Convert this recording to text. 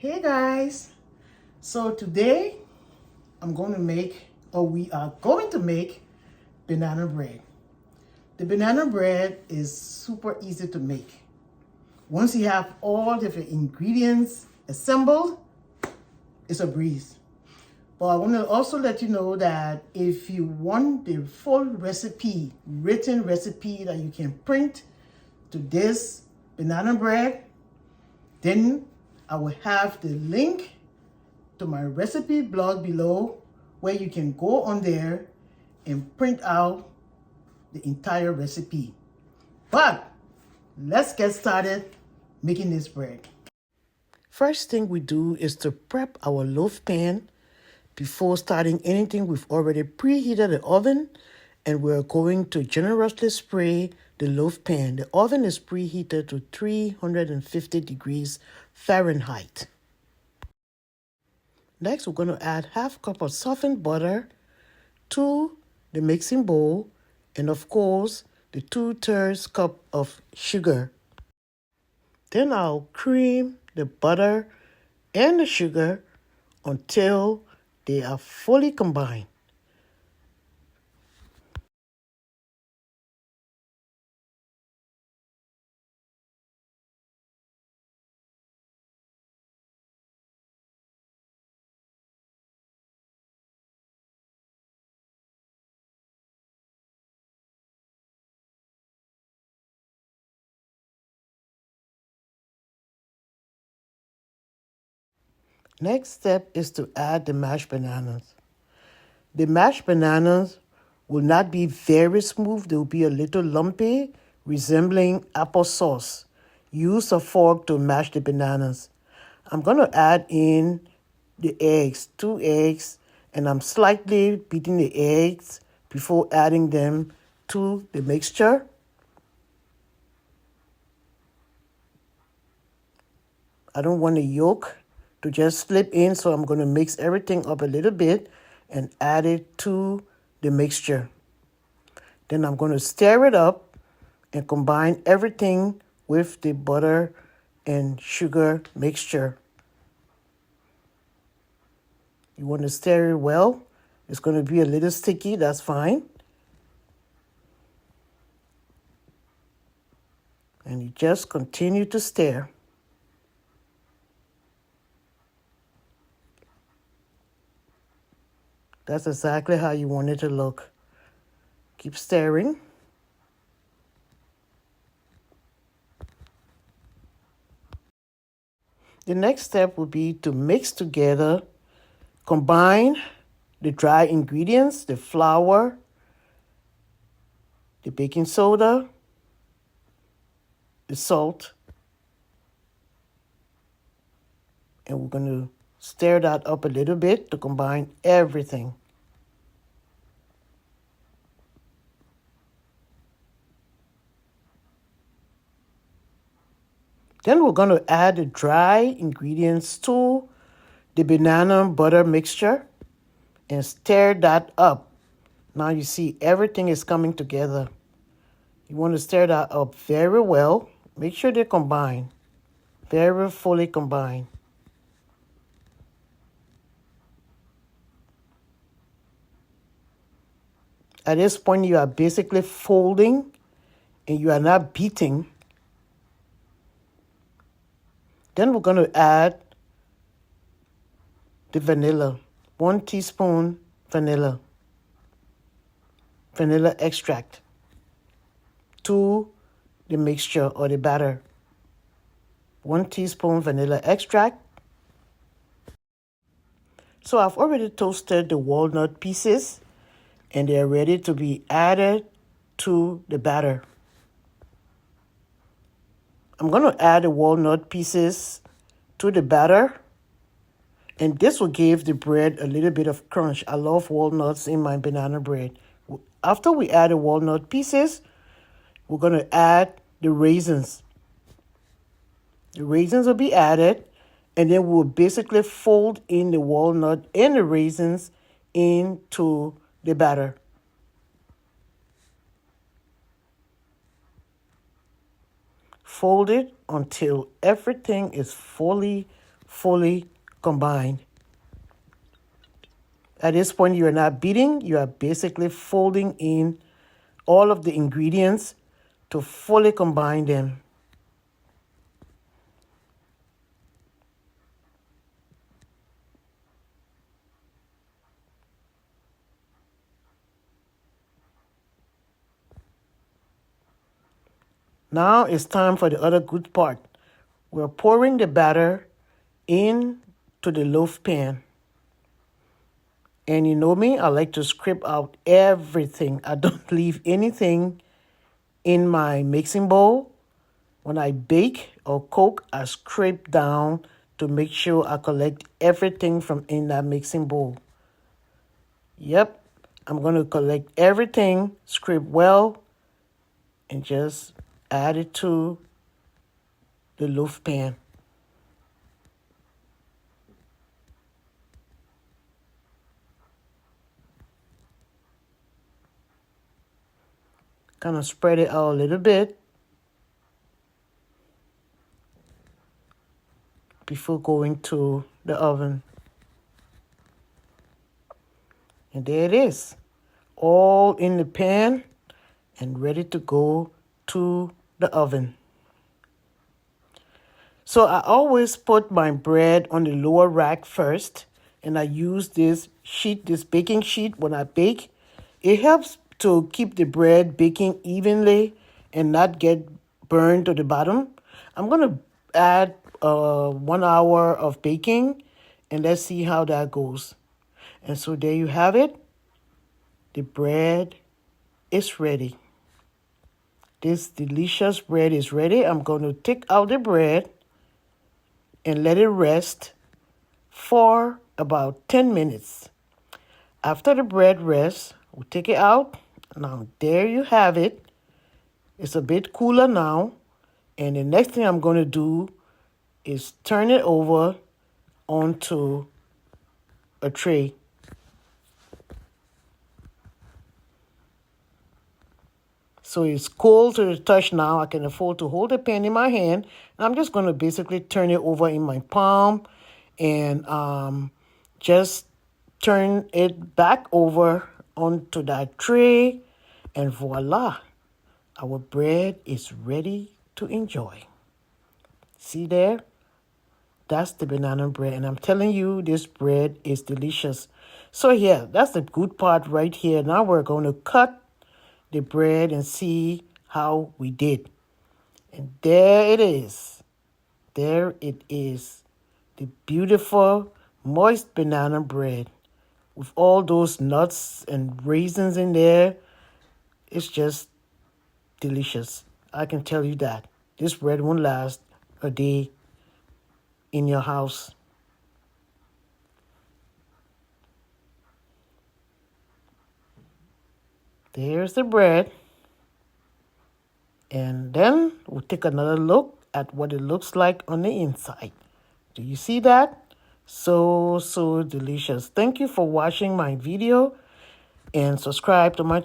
Hey guys, so today we are going to make banana bread. The banana bread is super easy to make. Once you have all the ingredients assembled, it's a breeze. But I want to also let you know that if you want the full recipe, written recipe that you can print to this banana bread, then I will have the link to my recipe blog below where you can go on there and print out the entire recipe. But let's get started making this bread. First thing we do is to prep our loaf pan. Before starting anything, we've already preheated the oven and we're going to generously spray the loaf pan. The oven is preheated to 350 degrees Fahrenheit. Next, we're going to add half cup of softened butter to the mixing bowl and of course the 2/3 cup of sugar. Then I'll cream the butter and the sugar until they are fully combined. Next step is to add the mashed bananas. The mashed bananas will not be very smooth. They will be a little lumpy, resembling applesauce. Use a fork to mash the bananas. I'm going to add in the eggs, 2 eggs, and I'm slightly beating the eggs before adding them to the mixture. I don't want the yolk to just slip in, so I'm going to mix everything up a little bit and add it to the mixture. Then I'm going to stir it up and combine everything with the butter and sugar mixture. You want to stir it well. It's going to be a little sticky, that's fine. And you just continue to stir. That's exactly how you want it to look. Keep stirring. The next step will be to mix together, combine the dry ingredients, the flour, the baking soda, the salt, and we're going to stir that up a little bit to combine everything. Then we're going to add the dry ingredients to the banana butter mixture and stir that up. Now you see everything is coming together. You want to stir that up very well. Make sure they combine, very fully combined. At this point, you are basically folding and you are not beating. Then we're going to add the vanilla, 1 teaspoon vanilla extract to the mixture or the batter. 1 teaspoon vanilla extract. So I've already toasted the walnut pieces and they're ready to be added to the batter. I'm going to add the walnut pieces to the batter, and this will give the bread a little bit of crunch. I love walnuts in my banana bread. After we add the walnut pieces, we're going to add the raisins. The raisins will be added, and then we'll basically fold in the walnut and the raisins into the batter. Fold it until everything is fully fully combined. At this point, you are not beating, you are basically folding in all of the ingredients to fully combine them. Now it's time for the other good part. We're pouring the batter into the loaf pan. And you know me, I like to scrape out everything. I don't leave anything in my mixing bowl. When I bake or cook, I scrape down to make sure I collect everything from in that mixing bowl. Yep, I'm going to collect everything, scrape well, and just add it to the loaf pan. Kind of spread it out a little bit before going to the oven. And there it is, all in the pan and ready to go to the oven. So I always put my bread on the lower rack first, and I use this sheet, this baking sheet when I bake. It helps to keep the bread baking evenly and not get burned to the bottom. I'm going to add 1 hour of baking, and let's see how that goes. And so there you have it. The bread is ready. This delicious bread is ready. I'm going to take out the bread and let it rest for about 10 minutes. After the bread rests, we'll take it out. Now, there you have it. It's a bit cooler now. And the next thing I'm going to do is turn it over onto a tray. So it's cold to the touch now. I can afford to hold the pan in my hand. And I'm just going to basically turn it over in my palm and just turn it back over onto that tray. And voila, our bread is ready to enjoy. See there? That's the banana bread. And I'm telling you, this bread is delicious. So yeah, that's the good part right here. Now we're going to cut the bread and see how we did. And there it is. There it is. The beautiful, moist banana bread with all those nuts and raisins in there. It's just delicious. I can tell you that. This bread won't last a day in your house. There's the bread. And then we'll take another look at what it looks like on the inside. Do you see that? So delicious. Thank you for watching my video and subscribe to my